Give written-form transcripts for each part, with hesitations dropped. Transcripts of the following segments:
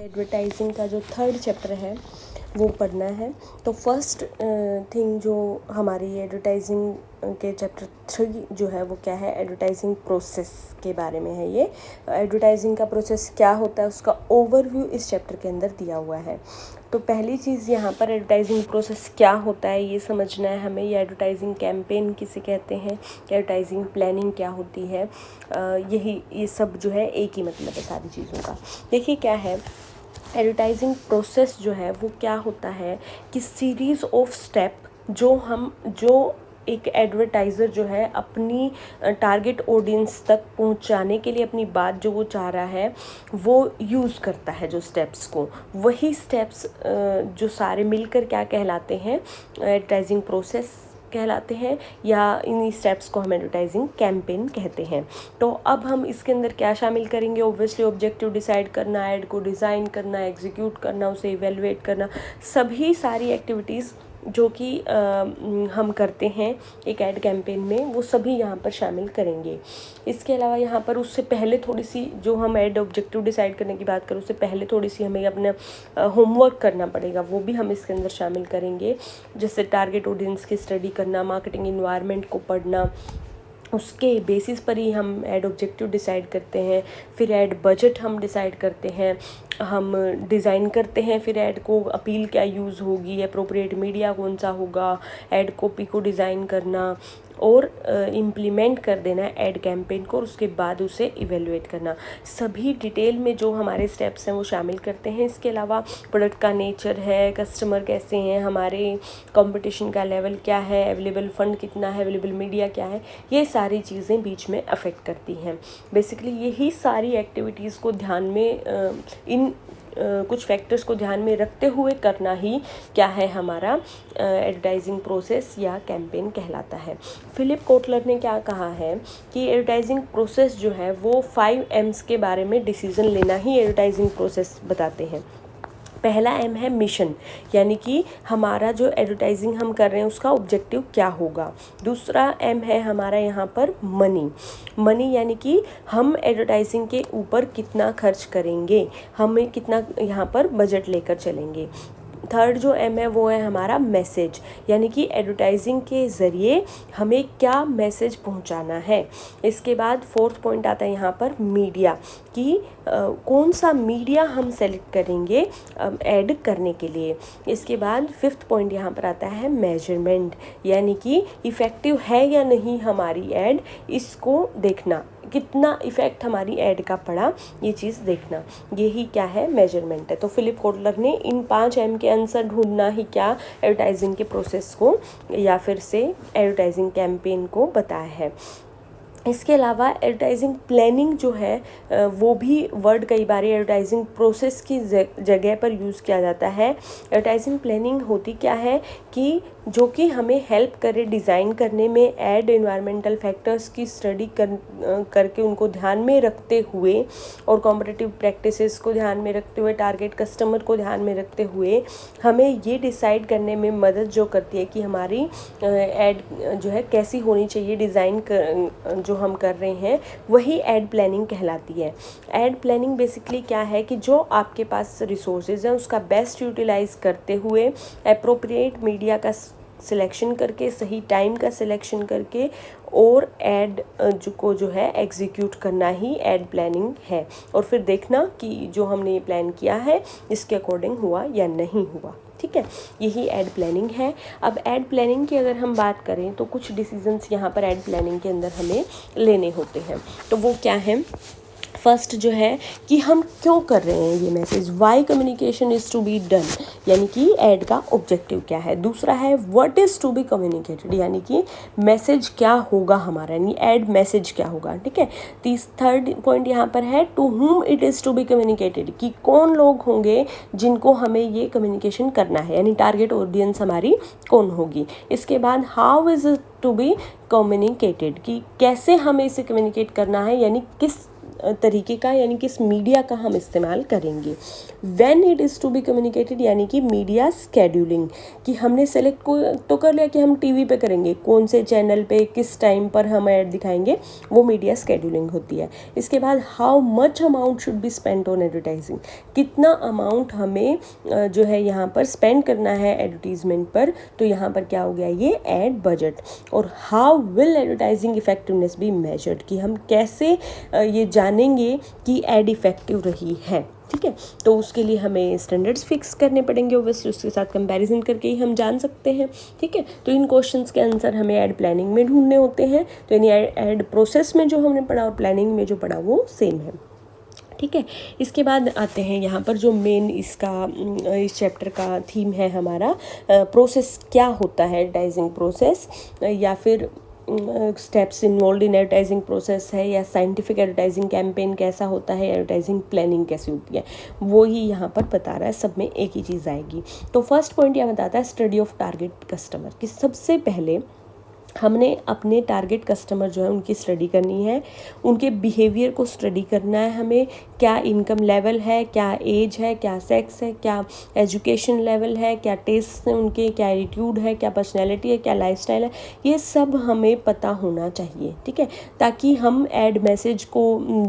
Advertising का जो third chapter है वो पढ़ना है। तो फर्स्ट थिंग जो हमारी एडवर्टाइजिंग के चैप्टर 3 जो है वो क्या है, एडवर्टाइजिंग प्रोसेस के बारे में है। ये एडवर्टाइजिंग का प्रोसेस क्या होता है उसका ओवरव्यू इस चैप्टर के अंदर दिया हुआ है। तो पहली चीज़ यहाँ पर एडवर्टाइजिंग प्रोसेस क्या होता है ये समझना है हमें। ये एडवर्टाइजिंग कैंपेन किसे कहते हैं, एडवर्टाइजिंग प्लानिंग क्या होती है, ये सब जो है एक ही मतलब है सारी चीज़ों का। देखिए क्या है एडवर्टाइजिंग प्रोसेस जो है वो क्या होता है कि सीरीज़ ऑफ स्टेप जो एक एडवर्टाइज़र जो है अपनी टारगेट ऑडियंस तक पहुंचाने के लिए अपनी बात जो वो चाह रहा है वो यूज़ करता है। जो स्टेप्स को, वही स्टेप्स जो सारे मिलकर क्या कहलाते हैं, एडवर्टाइजिंग प्रोसेस कहलाते हैं, या इन्हीं स्टेप्स को हम एडवर्टाइजिंग कैंपेन कहते हैं। तो अब हम इसके अंदर क्या शामिल करेंगे, ऑब्वियसली ऑब्जेक्टिव डिसाइड करना, ऐड को डिज़ाइन करना, एग्जीक्यूट करना, उसे इवेलुएट करना, सभी सारी एक्टिविटीज़ जो कि हम करते हैं एक ऐड कैंपेन में, वो सभी यहाँ पर शामिल करेंगे। इसके अलावा यहाँ पर उससे पहले थोड़ी सी जो हम ऐड ऑब्जेक्टिव डिसाइड करने की बात करें उससे पहले थोड़ी सी हमें अपना होमवर्क करना पड़ेगा, वो भी हम इसके अंदर शामिल करेंगे। जैसे टारगेट ऑडियंस की स्टडी करना, मार्केटिंग इन्वायरमेंट को पढ़ना, उसके बेसिस पर ही हम ऐड ऑब्जेक्टिव डिसाइड करते हैं। फिर ऐड बजट हम डिसाइड करते हैं, हम डिज़ाइन करते हैं फिर ऐड को, अपील क्या यूज़ होगी, अप्रोप्रिएट मीडिया कौन सा होगा, ऐड कॉपी को डिज़ाइन करना और इम्प्लीमेंट कर देना ऐड कैंपेन को, और उसके बाद उसे इवेलुएट करना। सभी डिटेल में जो हमारे स्टेप्स हैं वो शामिल करते हैं। इसके अलावा प्रोडक्ट का नेचर है, कस्टमर कैसे हैं, हमारे कंपटीशन का लेवल क्या है, अवेलेबल फ़ंड कितना है, अवेलेबल मीडिया क्या है, ये सारी चीज़ें बीच में अफेक्ट करती हैं। बेसिकली यही सारी एक्टिविटीज़ को ध्यान में कुछ फैक्टर्स को ध्यान में रखते हुए करना ही क्या है हमारा एडवर्टाइजिंग प्रोसेस या कैंपेन कहलाता है। फिलिप कोटलर ने क्या कहा है कि एडवर्टाइजिंग प्रोसेस जो है वो 5 M's के बारे में डिसीजन लेना ही एडवर्टाइजिंग प्रोसेस बताते हैं। पहला एम है मिशन, यानी कि हमारा जो एडवर्टाइजिंग हम कर रहे हैं उसका ऑब्जेक्टिव क्या होगा। दूसरा एम है हमारा यहाँ पर मनी यानी कि हम एडवर्टाइजिंग के ऊपर कितना खर्च करेंगे, हमें कितना यहाँ पर बजट लेकर चलेंगे। थर्ड जो एम है वो है हमारा मैसेज, यानी कि एडवर्टाइजिंग के ज़रिए हमें क्या मैसेज पहुंचाना है। इसके बाद फोर्थ पॉइंट आता है यहाँ पर मीडिया, कि कौन सा मीडिया हम सेलेक्ट करेंगे ऐड करने के लिए। इसके बाद फिफ्थ पॉइंट यहाँ पर आता है मेजरमेंट, यानी कि इफ़ेक्टिव है या नहीं हमारी ऐड, इसको देखना, कितना इफ़ेक्ट हमारी ऐड का पड़ा ये चीज़ देखना, यही क्या है मेजरमेंट है। तो फिलिप कोटलर ने इन 5 M के आंसर ढूंढना ही क्या एडवर्टाइजिंग के प्रोसेस को या फिर से एडवर्टाइजिंग कैंपेन को बताया है। इसके अलावा एडवर्टाइजिंग प्लानिंग जो है वो भी वर्ड कई बार एडवर्टाइजिंग प्रोसेस की जगह पर यूज़ किया जाता है। एडवर्टाइजिंग प्लानिंग होती क्या है कि जो कि हमें हेल्प करे डिज़ाइन करने में, ऐड एनवायरमेंटल फैक्टर्स की स्टडी करके उनको ध्यान में रखते हुए और कॉम्पिटिटिव प्रैक्टिसेस को ध्यान में रखते हुए, टारगेट कस्टमर को ध्यान में रखते हुए हमें ये डिसाइड करने में मदद जो करती है कि हमारी ऐड जो है कैसी होनी चाहिए, डिज़ाइन जो हम कर रहे हैं वही ऐड प्लानिंग कहलाती है। ऐड प्लानिंग बेसिकली क्या है कि जो आपके पास रिसोर्सेज हैं उसका बेस्ट यूटिलाइज करते हुए एप्रोप्रिएट मीडिया का सिलेक्शन करके, सही टाइम का सिलेक्शन करके और ऐड जो है एग्जीक्यूट करना ही ऐड प्लानिंग है। और फिर देखना कि जो हमने ये प्लान किया है इसके अकॉर्डिंग हुआ या नहीं हुआ। ठीक है, यही ऐड प्लानिंग है। अब ऐड प्लानिंग की अगर हम बात करें तो कुछ डिसीजंस यहाँ पर ऐड प्लानिंग के अंदर हमें लेने होते हैं। तो वो क्या है, फर्स्ट जो है कि हम क्यों कर रहे हैं ये message, why communication is to be done, यानी कि ऐड का ऑब्जेक्टिव क्या है। दूसरा है what is to be communicated, यानी कि मैसेज क्या होगा हमारा, यानी ऐड मैसेज क्या होगा। ठीक है, थर्ड पॉइंट यहाँ पर है to whom it is to be communicated, कि कौन लोग होंगे जिनको हमें ये कम्युनिकेशन करना है, यानी टारगेट ऑडियंस हमारी कौन होगी। इसके बाद how is it to be communicated, कि कैसे हमें इसे कम्युनिकेट करना है, यानी किस तरीके का यानी कि इस मीडिया का हम इस्तेमाल करेंगे। When it is to be communicated यानी कि मीडिया स्केड्यूलिंग, कि हमने सेलेक्ट तो कर लिया कि हम टीवी पे करेंगे, कौन से चैनल पे किस टाइम पर हम ऐड दिखाएंगे, वो मीडिया स्केड्यूलिंग होती है। इसके बाद how much amount should be spent on advertising, कितना अमाउंट हमें जो है यहाँ पर स्पेंड करना है एडवर्टीजमेंट पर, तो यहाँ पर क्या हो गया ये एड बजट। और how will advertising effectiveness be measured, कि हम कैसे ये जानेंगे कि एड इफेक्टिव रही है। ठीक है, तो उसके लिए हमें स्टैंडर्ड्स फिक्स करने पड़ेंगे, ओब्वियसली उसके साथ कंपैरिजन करके ही हम जान सकते हैं। ठीक है, तो इन क्वेश्चंस के आंसर हमें ऐड प्लानिंग में ढूंढने होते हैं। तो यानी ऐड प्रोसेस में जो हमने पढ़ा और प्लानिंग में जो पढ़ा वो सेम है। ठीक है, इसके बाद आते हैं यहाँ पर जो मेन इस चैप्टर का थीम है हमारा, प्रोसेस क्या होता है एडवर्टाइजिंग प्रोसेस, या फिर steps involve in advertising process है, या साइंटिफिक एडवर्टाइजिंग कैंपेन कैसा होता है, एडवर्टाइजिंग प्लानिंग कैसी होती है, वो ही यहाँ पर बता रहा है। सब में एक ही चीज़ आएगी। तो फर्स्ट पॉइंट यह बताता है स्टडी ऑफ टारगेट कस्टमर, कि सबसे पहले हमने अपने टारगेट कस्टमर जो है उनकी स्टडी करनी है, उनके बिहेवियर को स्टडी करना है हमें, क्या इनकम लेवल है, क्या एज है, क्या सेक्स है, क्या एजुकेशन लेवल है, क्या टेस्ट है उनके, क्या एटीट्यूड है, क्या पर्सनैलिटी है, क्या लाइफस्टाइल है, ये सब हमें पता होना चाहिए। ठीक है, ताकि हम ऐड मैसेज को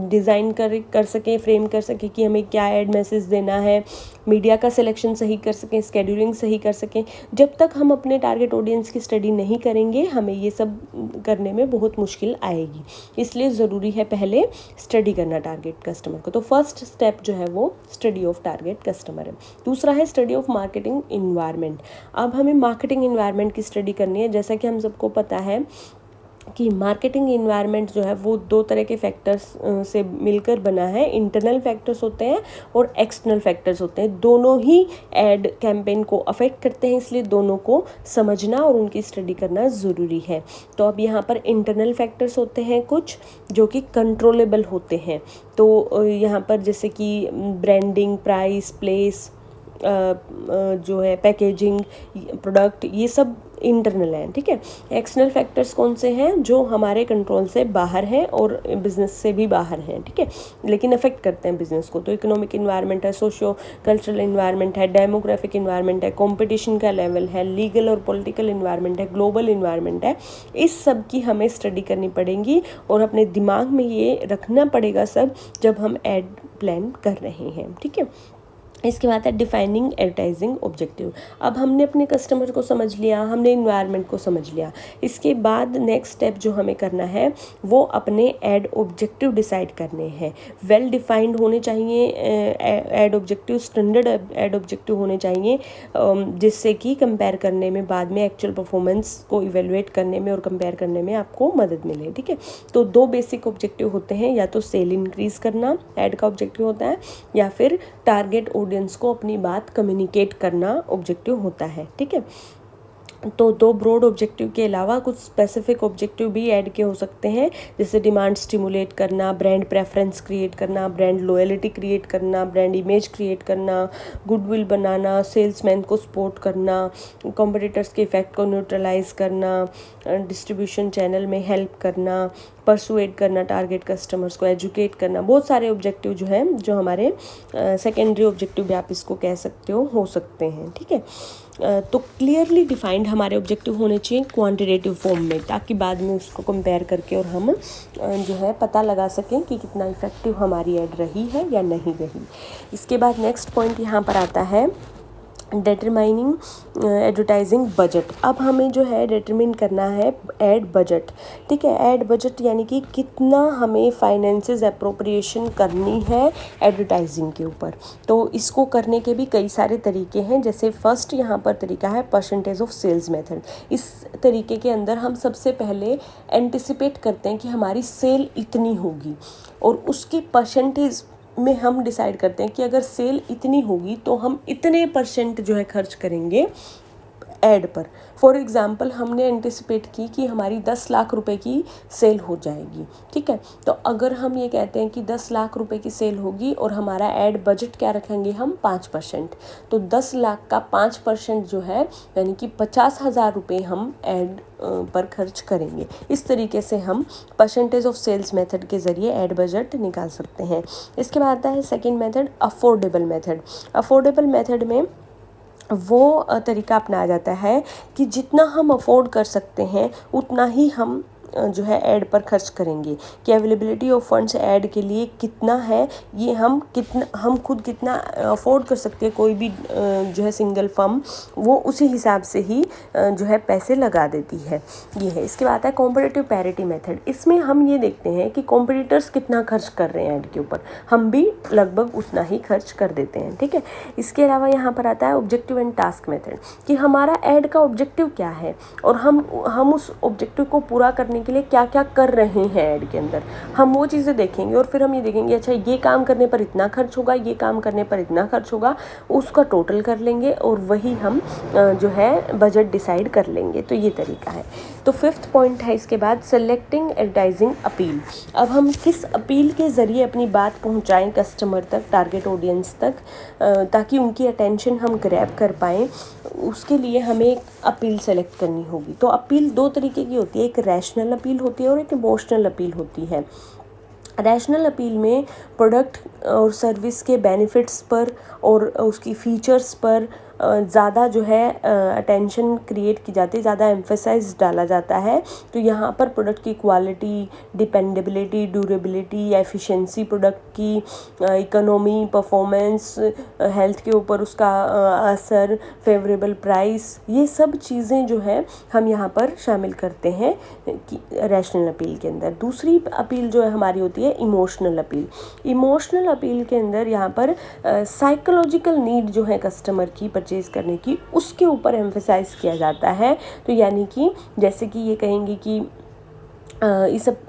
डिज़ाइन कर सकें, फ्रेम कर सकें कि हमें क्या ऐड मैसेज देना है, मीडिया का सिलेक्शन सही कर सकें, स्केड्यूलिंग सही कर सकें। जब तक हम अपने टारगेट ऑडियंस की स्टडी नहीं करेंगे, हमें ये सब करने में बहुत मुश्किल आएगी। इसलिए ज़रूरी है पहले स्टडी करना टारगेट कस्टमर को। तो फर्स्ट स्टेप जो है वो स्टडी ऑफ टारगेट कस्टमर है। दूसरा है स्टडी ऑफ मार्केटिंग इन्वायरमेंट। अब हमें मार्केटिंग इन्वायरमेंट की स्टडी करनी है। जैसा कि हम सबको पता है कि मार्केटिंग इन्वायरमेंट जो है वो दो तरह के फैक्टर्स से मिलकर बना है। इंटरनल फैक्टर्स होते हैं और एक्सटर्नल फैक्टर्स होते हैं। दोनों ही एड कैंपेन को अफेक्ट करते हैं, इसलिए दोनों को समझना और उनकी स्टडी करना ज़रूरी है। तो अब यहाँ पर इंटरनल फैक्टर्स होते हैं कुछ जो कि कंट्रोलेबल होते हैं। तो यहाँ पर जैसे कि ब्रांडिंग, प्राइस, प्लेस, जो है पैकेजिंग, प्रोडक्ट, ये सब इंटरनल हैं। ठीक है, एक्सटर्नल फैक्टर्स कौन से हैं जो हमारे कंट्रोल से बाहर हैं और बिजनेस से भी बाहर हैं। ठीक है, लेकिन अफेक्ट करते हैं बिजनेस को। तो इकोनॉमिक इन्वायरमेंट है, सोशियो कल्चरल इन्वायरमेंट है, डेमोग्राफिक इन्वायरमेंट है, कंपटीशन का लेवल है, लीगल और पॉलिटिकल इन्वायरमेंट है, ग्लोबल इन्वायरमेंट है। इस सब की हमें स्टडी करनी पड़ेगी और अपने दिमाग में ये रखना पड़ेगा सब जब हम एड प्लान कर रहे हैं। ठीक है, इसके बाद है डिफाइनिंग एडवर्टाइजिंग ऑब्जेक्टिव। अब हमने अपने कस्टमर को समझ लिया, हमने इन्वायरमेंट को समझ लिया। इसके बाद नेक्स्ट स्टेप जो हमें करना है वो अपने एड ऑब्जेक्टिव डिसाइड करने हैं। वेल डिफाइंड होने चाहिए ad objective, standard ad objective होने चाहिए, जिससे कि कंपेयर करने में, बाद में एक्चुअल परफॉर्मेंस को इवेलुएट करने में और कंपेयर करने में आपको मदद मिले। ठीक है, तो दो बेसिक ऑब्जेक्टिव होते हैं, या तो सेल इंक्रीज करना एड का ऑब्जेक्टिव होता है, या फिर टारगेट ऑडियंस को अपनी बात कम्युनिकेट करना ऑब्जेक्टिव होता है। ठीक है, तो दो ब्रॉड ऑब्जेक्टिव के अलावा कुछ स्पेसिफिक ऑब्जेक्टिव भी ऐड के हो सकते हैं, जैसे डिमांड स्टिमुलेट करना, ब्रांड प्रेफरेंस क्रिएट करना, ब्रांड लॉयल्टी क्रिएट करना, ब्रांड इमेज क्रिएट करना, गुडविल बनाना, सेल्समैन को सपोर्ट करना, कॉम्पिटिटर्स के इफेक्ट को न्यूट्रलाइज करना, डिस्ट्रीब्यूशन चैनल में हेल्प करना, परसुएट करना टारगेट कस्टमर्स को, एजुकेट करना। बहुत सारे ऑब्जेक्टिव जो हैं, जो हमारे सेकेंडरी ऑब्जेक्टिव भी आप इसको कह सकते हो सकते हैं। ठीक है, तो क्लियरली डिफाइंड हमारे ऑब्जेक्टिव होने चाहिए क्वांटिटेटिव फॉर्म में, ताकि बाद में उसको कंपेयर करके और हम जो है पता लगा सकें कि कितना इफेक्टिव हमारी ऐड रही है या नहीं रही। इसके बाद नेक्स्ट पॉइंट यहाँ पर आता है डिटरमाइनिंग एडवर्टाइजिंग बजट। अब हमें जो है डिटरमिन करना है एड बजट। ठीक है, एड बजट यानी कि कितना हमें फाइनेंसेस अप्रोप्रिएशन करनी है एडवर्टाइजिंग के ऊपर। तो इसको करने के भी कई सारे तरीके हैं। जैसे फर्स्ट यहाँ पर तरीका है परसेंटेज ऑफ सेल्स मेथड। इस तरीके के अंदर हम सबसे पहले एंटिसिपेट करते हैं कि हमारी सेल इतनी होगी, और उसकी परसेंटेज में हम डिसाइड करते हैं कि अगर सेल इतनी होगी तो हम इतने % जो है खर्च करेंगे ऐड पर। फॉर एग्ज़ाम्पल हमने एंटिसिपेट की कि हमारी 10 लाख रुपए की सेल हो जाएगी, ठीक है। तो अगर हम ये कहते हैं कि 10 लाख रुपए की सेल होगी और हमारा ऐड बजट क्या रखेंगे हम 5%, तो 10 लाख का 5% जो है यानी कि 50,000 रुपये हम ऐड पर खर्च करेंगे। इस तरीके से हम परसेंटेज ऑफ सेल्स मेथड के ज़रिए ऐड बजट निकाल सकते हैं। इसके बाद आता है second method, affordable method. Affordable method में वो तरीका अपनाया जाता है कि जितना हम अफोर्ड कर सकते हैं उतना ही हम जो है ऐड पर खर्च करेंगे, कि अवेलेबिलिटी ऑफ फंड्स ऐड के लिए कितना है, ये हम खुद कितना अफोर्ड कर सकते हैं। कोई भी जो है सिंगल फर्म वो उसी हिसाब से ही जो है पैसे लगा देती है, ये है। इसके बाद है कॉम्पिटिटिव पैरिटी मेथड। इसमें हम ये देखते हैं कि कॉम्पिटिटर्स कितना खर्च कर रहे हैं ऐड के ऊपर, हम भी लगभग उतना ही खर्च कर देते हैं, ठीक है। इसके अलावा यहाँ पर आता है ऑब्जेक्टिव एंड टास्क मेथड, कि हमारा ऐड का ऑब्जेक्टिव क्या है और हम उस ऑब्जेक्टिव को पूरा करने के लिए क्या क्या कर रहे हैं ऐड के अंदर, हम वो चीज़ें देखेंगे और फिर हम ये देखेंगे अच्छा ये काम करने पर इतना खर्च होगा, ये काम करने पर इतना खर्च होगा, उसका टोटल कर लेंगे और वही हम जो है बजट डिसाइड कर लेंगे। तो ये तरीका है। तो फिफ्थ पॉइंट है इसके बाद सेलेक्टिंग एडवर्टाइजिंग अपील। अब हम किस अपील के ज़रिए अपनी बात पहुंचाएं कस्टमर तक, टारगेट ऑडियंस तक, ताकि उनकी अटेंशन हम ग्रैब कर पाएँ, उसके लिए हमें एक अपील सेलेक्ट करनी होगी। तो अपील दो तरीके की होती है, एक रैशनल अपील होती है और एक इमोशनल अपील होती है। रैशनल अपील में प्रोडक्ट और सर्विस के बेनिफिट्स पर और उसकी फीचर्स पर ज़्यादा जो है अटेंशन क्रिएट की जाती है, ज़्यादा एम्फेसाइज डाला जाता है। तो यहाँ पर प्रोडक्ट की quality, dependability, durability, efficiency product की, इकोनॉमी, परफॉर्मेंस, हेल्थ के ऊपर उसका असर, फेवरेबल प्राइस, ये सब चीज़ें जो है हम यहाँ पर शामिल करते हैं कि रैशनल अपील के अंदर। दूसरी अपील जो है हमारी होती है इमोशनल अपील। इमोशनल अपील के अंदर यहाँ पर साइकोलॉजिकल नीड जो है कस्टमर की परचेज़ करने की, उसके ऊपर एम्फेसाइज किया जाता है। तो यानी कि जैसे कि ये कहेंगे कि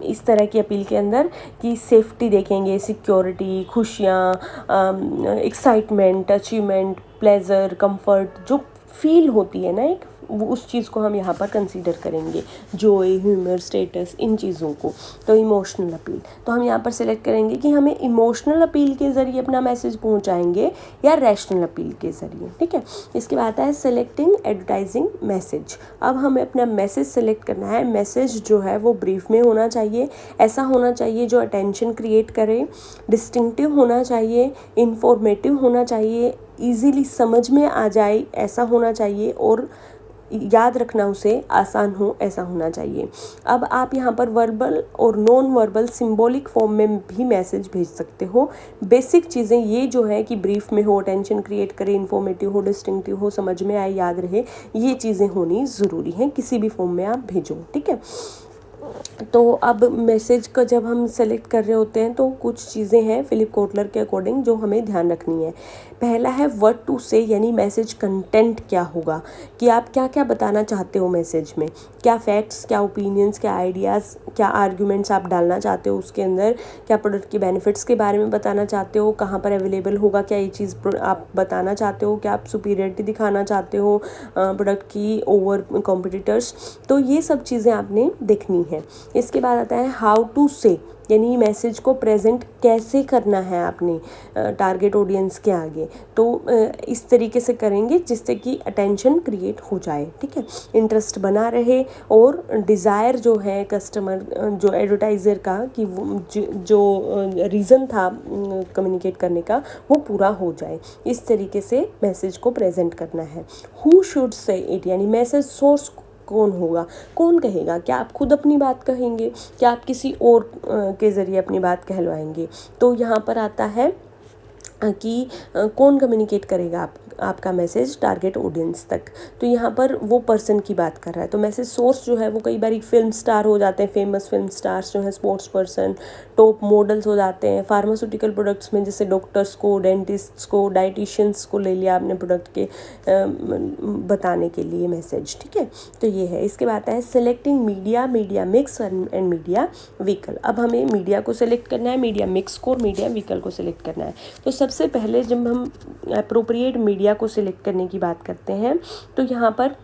इस तरह की अपील के अंदर कि सेफ्टी देखेंगे, सिक्योरिटी, खुशियाँ, एक्साइटमेंट, अचीवमेंट, प्लेजर, कंफर्ट, जो फील होती है ना एक, वो उस चीज़ को हम यहाँ पर कंसीडर करेंगे, जॉय, ह्यूमर, स्टेटस, इन चीज़ों को। तो इमोशनल अपील, तो हम यहाँ पर सिलेक्ट करेंगे कि हमें इमोशनल अपील के ज़रिए अपना मैसेज पहुँचाएंगे या रैशनल अपील के ज़रिए, ठीक है। इसके बाद आता है सेलेक्टिंग एडवर्टाइजिंग मैसेज। अब हमें अपना मैसेज सेलेक्ट करना है। मैसेज जो है वो ब्रीफ में होना चाहिए, ऐसा होना चाहिए जो अटेंशन क्रिएट करे, डिस्टिंक्टिव होना चाहिए, इंफॉर्मेटिव होना चाहिए, ईजीली समझ में आ जाए ऐसा होना चाहिए, और याद रखना उसे आसान हो ऐसा होना चाहिए। अब आप यहाँ पर वर्बल और नॉन वर्बल सिंबॉलिक फॉर्म में भी मैसेज भेज सकते हो। बेसिक चीज़ें ये जो है कि ब्रीफ में हो, अटेंशन क्रिएट करे, इन्फॉर्मेटिव हो, डिस्टिंक्टिव हो, समझ में आए, याद रहे, ये चीज़ें होनी ज़रूरी हैं, किसी भी फॉर्म में आप भेजो, ठीक है। तो अब मैसेज का जब हम सेलेक्ट कर रहे होते हैं तो कुछ चीज़ें हैं फिलिप कोटलर के अकॉर्डिंग जो हमें ध्यान रखनी है। पहला है व्हाट टू से, यानी मैसेज कंटेंट क्या होगा, कि आप क्या क्या बताना चाहते हो मैसेज में, क्या फैक्ट्स, क्या ओपिनियंस, क्या आइडियाज़, क्या आर्ग्यूमेंट्स आप डालना चाहते हो उसके अंदर, क्या प्रोडक्ट के बेनिफिट्स के बारे में बताना चाहते हो, कहाँ पर अवेलेबल होगा, क्या ये चीज़ आप बताना चाहते हो, क्या आप सुपीरियरिटी दिखाना चाहते हो प्रोडक्ट की ओवर कॉम्पिटिटर्स। तो ये सब चीज़ें आपने देखनी है। इसके बाद आता है हाउ टू से, यानी मैसेज को प्रेजेंट कैसे करना है आपने टारगेट ऑडियंस के आगे। तो इस तरीके से करेंगे जिससे कि अटेंशन क्रिएट हो जाए, ठीक है, इंटरेस्ट बना रहे और डिज़ायर जो है कस्टमर, जो एडवर्टाइज़र का, कि वो जो रीज़न था कम्युनिकेट करने का, वो पूरा हो जाए। इस तरीके से मैसेज को प्रेजेंट करना है। हु शुड से इट, यानी मैसेज सोर्स कौन होगा, कौन कहेगा, क्या आप खुद अपनी बात कहेंगे, क्या आप किसी और के ज़रिए अपनी बात कहलवाएंगे। तो यहाँ पर आता है कि कौन कम्युनिकेट करेगा आपका मैसेज टारगेट ऑडियंस तक। तो यहाँ पर वो पर्सन की बात कर रहा है। तो मैसेज सोर्स जो है वो कई बार फिल्म स्टार हो जाते हैं, फेमस फिल्म स्टार्स जो हैं, स्पोर्ट्स पर्सन, टॉप मॉडल्स हो जाते हैं। फार्मास्यूटिकल प्रोडक्ट्स में जैसे डॉक्टर्स को, डेंटिस्ट्स को, डाइटिशियंस को ले लिया आपने प्रोडक्ट के बताने के लिए मैसेज, ठीक है। तो ये है। इसके बाद आता है selecting media, media mix and media vehicle. अब हमें मीडिया को सेलेक्ट करना है, मीडिया मिक्स को और मीडिया व्हीकल को सिलेक्ट करना है। तो सबसे पहले जब हम अप्रोप्रिएट मीडिया को सिलेक्ट करने की बात करते हैं तो यहाँ पर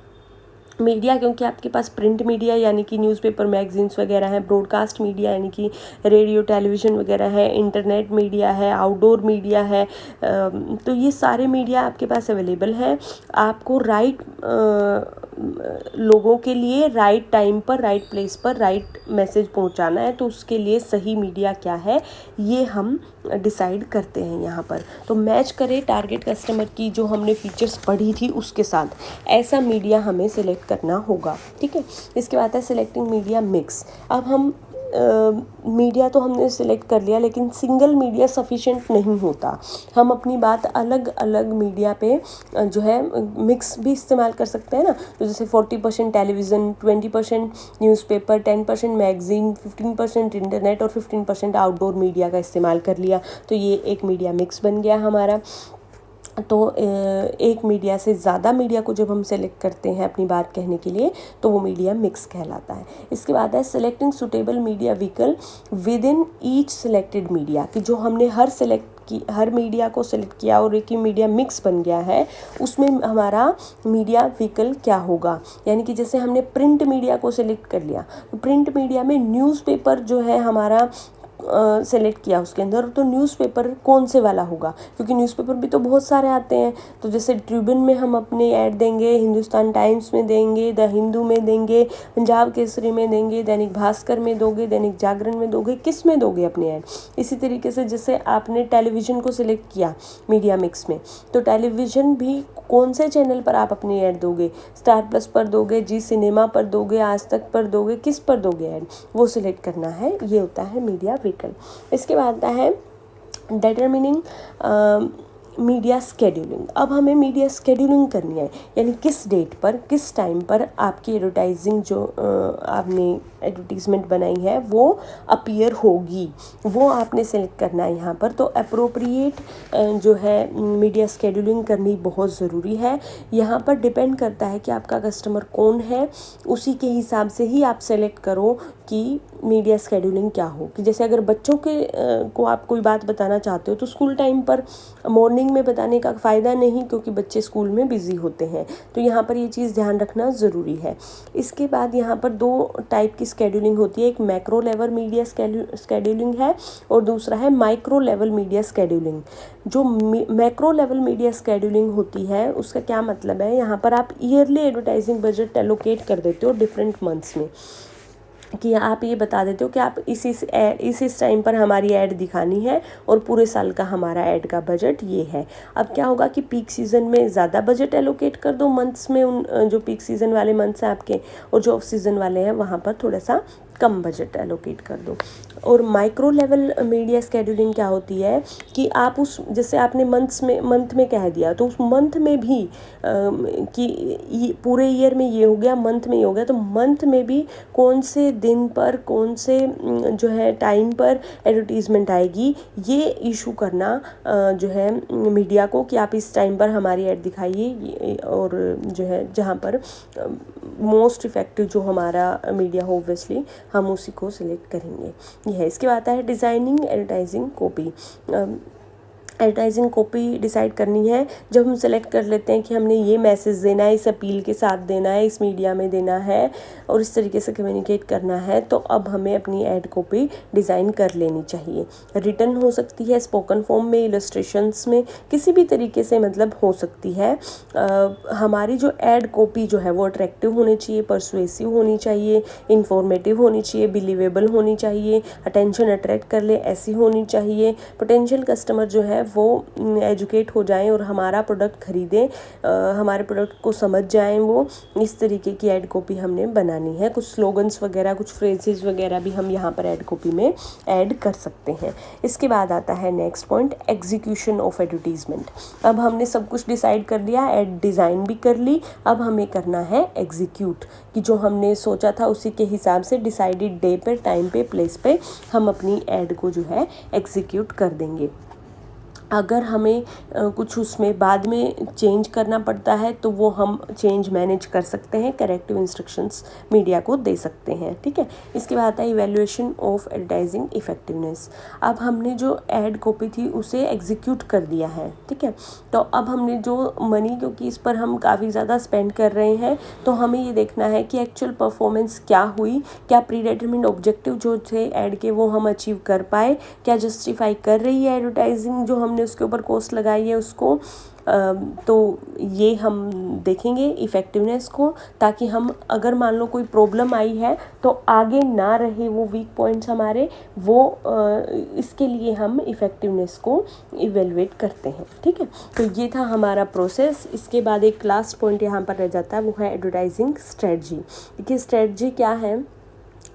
मीडिया, क्योंकि आपके पास प्रिंट मीडिया यानी कि न्यूज़पेपर मैगजीन्स वगैरह हैं, ब्रॉडकास्ट मीडिया यानी कि रेडियो टेलीविज़न वगैरह है, इंटरनेट मीडिया है, आउटडोर मीडिया है, तो ये सारे मीडिया आपके पास अवेलेबल हैं। आपको राइट लोगों के लिए राइट टाइम पर, राइट प्लेस पर राइट मैसेज पहुंचाना है, तो उसके लिए सही मीडिया क्या है ये हम डिसाइड करते हैं यहाँ पर। तो मैच करें टारगेट कस्टमर की जो हमने फीचर्स पढ़ी थी उसके साथ, ऐसा मीडिया हमें सिलेक्ट करना होगा। ठीक है, इसके बाद है सिलेक्टिंग मीडिया मिक्स। अब हम मीडिया तो हमने सिलेक्ट कर लिया, लेकिन सिंगल मीडिया सफिशेंट नहीं होता। हम अपनी बात अलग अलग मीडिया पे जो है मिक्स भी इस्तेमाल कर सकते हैं ना। तो जैसे 40% टेलीविज़न, 20% न्यूज़पेपर, 10% मैगज़ीन, 15% इंटरनेट और 15% आउटडोर मीडिया का इस्तेमाल कर लिया, तो ये एक मीडिया मिक्स बन गया हमारा। तो एक मीडिया से ज़्यादा मीडिया को जब हम सेलेक्ट करते हैं अपनी बात कहने के लिए, तो वो मीडिया मिक्स कहलाता है। इसके बाद है selecting suitable media vehicle with in each selected media, कि जो हमने हर मीडिया को सेलेक्ट किया और एक ही मीडिया मिक्स बन गया है, उसमें हमारा मीडिया व्हीकल क्या होगा। यानी कि जैसे हमने प्रिंट मीडिया को सेलेक्ट कर लिया, तो प्रिंट मीडिया में न्यूज़पेपर जो है हमारा सेलेक्ट किया उसके अंदर, तो न्यूज़पेपर कौन से वाला होगा, क्योंकि न्यूज़पेपर भी तो बहुत सारे आते हैं। तो जैसे ट्रिब्यून में हम अपने ऐड देंगे, हिंदुस्तान टाइम्स में देंगे, द हिंदू में देंगे, पंजाब केसरी में देंगे, दैनिक भास्कर में दोगे, दैनिक जागरण में दोगे, किस में दोगे अपने ऐड। इसी तरीके से जैसे आपने टेलीविज़न को सिलेक्ट किया मीडिया मिक्स में, तो टेलीविज़न भी कौन से चैनल पर आप अपनी ऐड दोगे, स्टार प्लस पर दोगे, जी सिनेमा पर दोगे, आज तक पर दोगे, किस पर दोगे ऐड, वो सिलेक्ट करना है। ये होता है मीडिया व्हीकल। इसके बाद आता है डिटरमिनिंग मीडिया स्केड्यूलिंग। अब हमें मीडिया स्केड्यूलिंग करनी है, यानी किस डेट पर, किस टाइम पर आपकी एडवर्टाइजिंग जो आपने एडवर्टीज़मेंट बनाई है वो अपीयर होगी, वो आपने सेलेक्ट करना है यहाँ पर। तो अप्रोप्रिएट जो है मीडिया स्केड्यूलिंग करनी बहुत ज़रूरी है। यहाँ पर डिपेंड करता है कि आपका कस्टमर कौन है, उसी के हिसाब से ही आप सेलेक्ट करो कि मीडिया स्केड्यूलिंग क्या हो। कि जैसे अगर बच्चों के को आप कोई बात बताना चाहते हो, तो स्कूल टाइम पर मॉर्निंग में बताने का फ़ायदा नहीं, क्योंकि बच्चे स्कूल में बिज़ी होते हैं। तो यहाँ पर ये चीज़ ध्यान रखना ज़रूरी है। इसके बाद यहाँ पर 2 टाइप की स्केड्यूलिंग होती है, एक मैक्रो लेवल मीडिया स्केड्यूलिंग है और दूसरा है माइक्रो लेवल मीडिया स्केड्यूलिंग। जो मैक्रो लेवल मीडिया स्केड्यूलिंग होती है उसका क्या मतलब है, यहाँ पर आप ईयरली एडवर्टाइजिंग बजट एलोकेट कर देते हो डिफरेंट मंथ्स में, कि आप ये बता देते हो कि आप इस टाइम पर हमारी ऐड दिखानी है और पूरे साल का हमारा ऐड का बजट ये है। अब क्या होगा कि पीक सीज़न में ज़्यादा बजट एलोकेट कर दो मंथ्स में, उन जो पीक सीज़न वाले मंथ्स हैं आपके, और जो ऑफ सीज़न वाले हैं वहाँ पर थोड़ा सा कम बजट एलोकेट कर दो। और माइक्रो लेवल मीडिया स्केड्यूलिंग क्या होती है कि आप उस, जैसे आपने मंथ में कह दिया, तो उस मंथ में भी कि पूरे ईयर में ये हो गया, मंथ में ये हो गया, तो मंथ में भी कौन से दिन पर, कौन से जो है टाइम पर एडवर्टीज़मेंट आएगी, ये इशू करना जो है मीडिया को, कि आप इस टाइम पर हमारी ऐड दिखाइए, और जो है जहाँ पर मोस्ट इफ़ेक्टिव जो हमारा मीडिया हो, ऑब्वियसली हम उसी को सिलेक्ट करेंगे। ये है। इसके बाद आता है designing advertising copy. Advertising copy decide करनी है जब हम सेलेक्ट कर लेते हैं कि हमने ये मैसेज देना है, इस अपील के साथ देना है, इस मीडिया में देना है और इस तरीके से कम्युनिकेट करना है, तो अब हमें अपनी ऐड कॉपी डिज़ाइन कर लेनी चाहिए। रिटन हो सकती है, स्पोकन फॉर्म में, इलस्ट्रेशंस में, किसी भी तरीके से मतलब हो सकती है। हमारी जो ऐड कॉपी जो है वो अट्रैक्टिव होनी चाहिए, परसुएसिव होनी चाहिए, इंफॉर्मेटिव होनी चाहिए, बिलीवेबल होनी चाहिए, अटेंशन अट्रैक्ट कर ले ऐसी होनी चाहिए। पोटेंशियल कस्टमर जो है वो एजुकेट हो जाएं और हमारा प्रोडक्ट ख़रीदें, हमारे प्रोडक्ट को समझ जाएं, वो इस तरीके की ऐड कॉपी हमने बनानी है। कुछ स्लोगन्स वगैरह, कुछ फ्रेजेस वगैरह भी हम यहाँ पर ऐड कॉपी में ऐड कर सकते हैं। इसके बाद आता है next point, execution of advertisement. अब हमने सब कुछ डिसाइड कर लिया, ऐड डिज़ाइन भी कर ली, अब हमें करना है एग्जीक्यूट, कि जो हमने सोचा था उसी के हिसाब से डिसाइडेड डे पे, टाइम पे, प्लेस पे हम अपनी ऐड को जो है एग्जीक्यूट कर देंगे। अगर हमें कुछ उसमें बाद में चेंज करना पड़ता है तो वो हम चेंज मैनेज कर सकते हैं, करेक्टिव इंस्ट्रक्शंस मीडिया को दे सकते हैं, ठीक है। इसके बाद आता है इवैल्यूएशन ऑफ एडवर्टाइजिंग इफेक्टिवनेस। अब हमने जो एड कॉपी थी उसे एग्जीक्यूट कर दिया है, ठीक है। तो अब हमने जो मनी, क्योंकि इस पर हम काफ़ी ज़्यादा स्पेंड कर रहे हैं, तो हमें ये देखना है कि एक्चुअल परफॉर्मेंस क्या हुई, क्या प्री डिटरमिन्ड ऑब्जेक्टिव जो थे ऐड के वो हम अचीव कर पाए, क्या जस्टिफाई कर रही है एडवर्टाइजिंग जो हमने उसके ऊपर कॉस्ट लगाई है उसको। तो ये हम देखेंगे इफ़ेक्टिवनेस को, ताकि हम अगर मान लो कोई प्रॉब्लम आई है तो आगे ना रहे वो वीक पॉइंट्स हमारे, वो इसके लिए हम इफ़ेक्टिवनेस को इवेलुएट करते हैं, ठीक है। तो ये था हमारा प्रोसेस। इसके बाद एक लास्ट पॉइंट यहाँ पर रह जाता है, वो है एडवर्टाइजिंग स्ट्रेटजी। देखिए स्ट्रेटजी क्या है,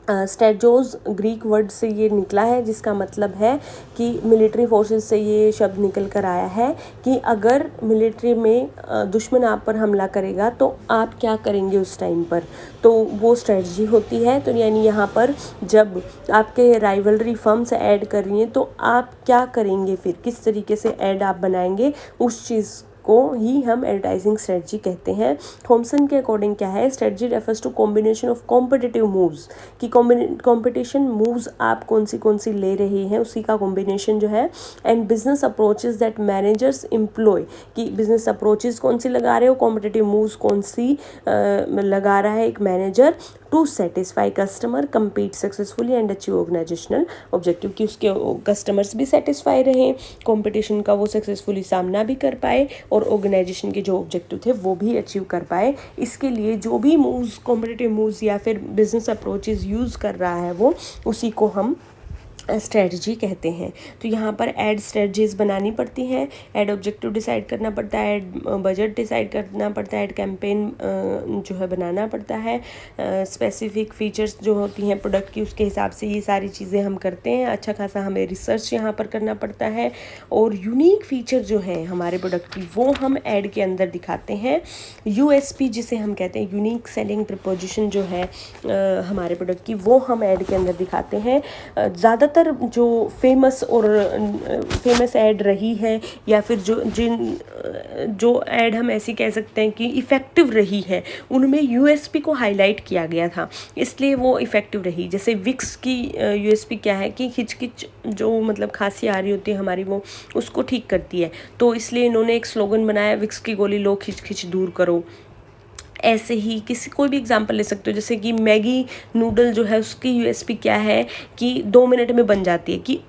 स्ट्रेटजोज ग्रीक वर्ड से ये निकला है, जिसका मतलब है कि मिलिट्री फोर्सेस से ये शब्द निकल कर आया है कि अगर मिलिट्री में दुश्मन आप पर हमला करेगा तो आप क्या करेंगे उस टाइम पर, तो वो स्ट्रेटजी होती है। तो यानी यहाँ पर जब आपके राइवलरी फर्म्स ऐड कर रही हैं तो आप क्या करेंगे, फिर किस तरीके से ऐड आप बनाएंगे, उस चीज़ को ही हम एडवर्टाइजिंग स्ट्रेटजी कहते हैं। थॉमसन के अकॉर्डिंग क्या है, strategy refers to combination of competitive moves, कि कॉम्पिटिशन मूव्स आप कौन सी ले रहे हैं उसी का कॉम्बिनेशन जो है, and business approaches that managers employ, कि बिजनेस अप्रोचेस कौन सी लगा रहे हो, कॉम्पिटिटिव मूव्स कौन सी लगा रहा है एक manager, to satisfy customer, compete successfully and achieve organisational objective, कि उसके कस्टमर्स भी सेटिस्फाई रहें, कंपटीशन का वो सक्सेसफुली सामना भी कर पाए और ऑर्गेनाइजेशन के जो ऑब्जेक्टिव थे वो भी अचीव कर पाए। इसके लिए जो भी मूव्स, कॉम्पिटिटिव मूव्स या फिर बिजनेस अप्रोचेस यूज़ कर रहा है वो, उसी को हम स्ट्रेटजी कहते हैं। तो यहाँ पर एड स्ट्रेटजीज बनानी पड़ती हैं, एड ऑब्जेक्टिव डिसाइड करना पड़ता है, एड बजट डिसाइड करना पड़ता है, एड कैंपेन जो है बनाना पड़ता है, स्पेसिफिक फीचर्स जो होती हैं प्रोडक्ट की उसके हिसाब से ये सारी चीज़ें हम करते हैं। अच्छा खासा हमें रिसर्च यहाँ पर करना पड़ता है, और यूनिक फीचर जो है हमारे प्रोडक्ट की वो हम एड के अंदर दिखाते हैं। यूएसपी जिसे हम कहते हैं, यूनिक सेलिंग प्रपोजिशन जो है हमारे प्रोडक्ट की, वो हम एड के अंदर दिखाते हैं। ज़्यादातर जो फेमस ऐड रही है, या फिर जो ऐड हम ऐसी कह सकते हैं कि इफ़ेक्टिव रही है, उनमें यूएसपी को हाईलाइट किया गया था, इसलिए वो इफ़ेक्टिव रही। जैसे विक्स की यूएसपी क्या है कि खिचखिच जो मतलब खांसी आ रही होती है हमारी, वो उसको ठीक करती है, तो इसलिए इन्होंने एक स्लोगन बनाया, विक्स की गोली लो खिचखिच दूर करो। ऐसे ही कोई भी एग्जांपल ले सकते हो, जैसे कि मैगी नूडल जो है उसकी यूएसपी क्या है कि 2 मिनट में बन जाती है, कि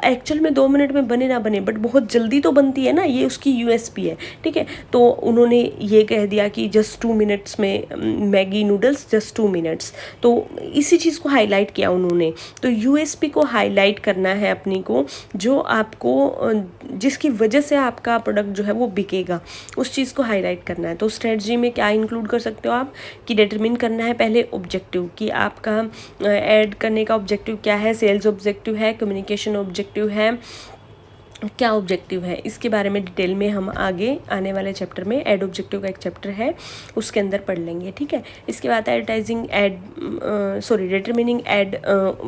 एक्चुअल में 2 मिनट में बने ना बने बट बहुत जल्दी तो बनती है ना, ये उसकी यूएसपी है, ठीक है। तो उन्होंने ये कह दिया कि जस्ट 2 मिनट्स में मैगी नूडल्स, जस्ट 2 मिनट्स, तो इसी चीज़ को हाईलाइट किया उन्होंने। तो यूएसपी को हाईलाइट करना है अपनी को, जो आपको जिसकी वजह से आपका प्रोडक्ट जो है वो बिकेगा, उस चीज़ को हाईलाइट करना है। तो स्ट्रेटजी में क्या इंक्लूड कर सकते हो आप, कि डिटरमिन करना है पहले ऑब्जेक्टिव, कि आपका ऐड करने का ऑब्जेक्टिव क्या है, सेल्स ऑब्जेक्टिव है, कम्युनिकेशन ऑब्जेक्टिव है, क्या ऑब्जेक्टिव है, इसके बारे में डिटेल में हम आगे आने वाले चैप्टर में, ऐड ऑब्जेक्टिव का एक चैप्टर है उसके अंदर पढ़ लेंगे, ठीक है। इसके बाद एडवर्टाइजिंग डिटरमिनिंग ऐड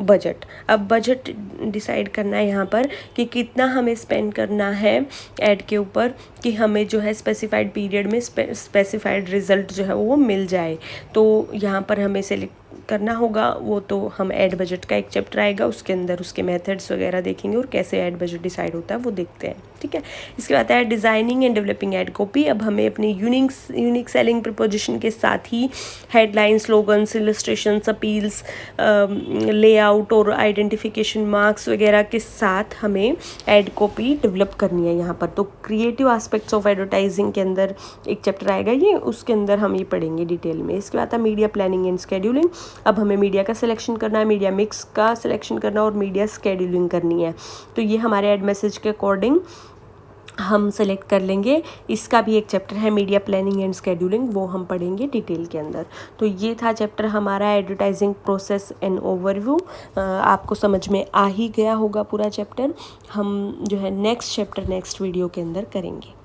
बजट। अब बजट डिसाइड करना है यहाँ पर कि कितना हमें स्पेंड करना है ऐड के ऊपर, कि हमें जो है स्पेसिफाइड पीरियड में स्पेसिफाइड रिजल्ट जो है वो मिल जाए। तो यहाँ पर हमें सेलेक्ट करना होगा, वो तो हम ऐड बजट का एक चैप्टर आएगा, उसके अंदर उसके मेथड्स वगैरह देखेंगे और कैसे ऐड बजट डिसाइड होता है वो देखते हैं, ठीक है। इसके बाद है designing and developing ad copy. अब हमें अपनी यूनिक सेलिंग प्रपोजिशन के साथ ही headline, slogans, illustrations, appeals, layout और आइडेंटिफिकेशन मार्क्स वगैरह के साथ हमें ऐड कॉपी डेवलप करनी है यहाँ पर। तो क्रिएटिव एस्पेक्ट्स ऑफ एडवर्टाइजिंग के अंदर एक चैप्टर आएगा ये, उसके अंदर हम ये पढ़ेंगे डिटेल में। इसके बाद है मीडिया प्लानिंग एंड शेड्यूलिंग। अब हमें मीडिया का सिलेक्शन करना है, मीडिया मिक्स का सिलेक्शन करना और मीडिया शेड्यूलिंग करनी है। तो ये हमारे ऐड मैसेज के अकॉर्डिंग हम सेलेक्ट कर लेंगे। इसका भी एक चैप्टर है मीडिया प्लानिंग एंड शेड्यूलिंग, वो हम पढ़ेंगे डिटेल के अंदर। तो ये था चैप्टर हमारा एडवर्टाइजिंग प्रोसेस एंड ओवरव्यू। आपको समझ में आ ही गया होगा पूरा चैप्टर। हम जो है नेक्स्ट चैप्टर नेक्स्ट वीडियो के अंदर करेंगे।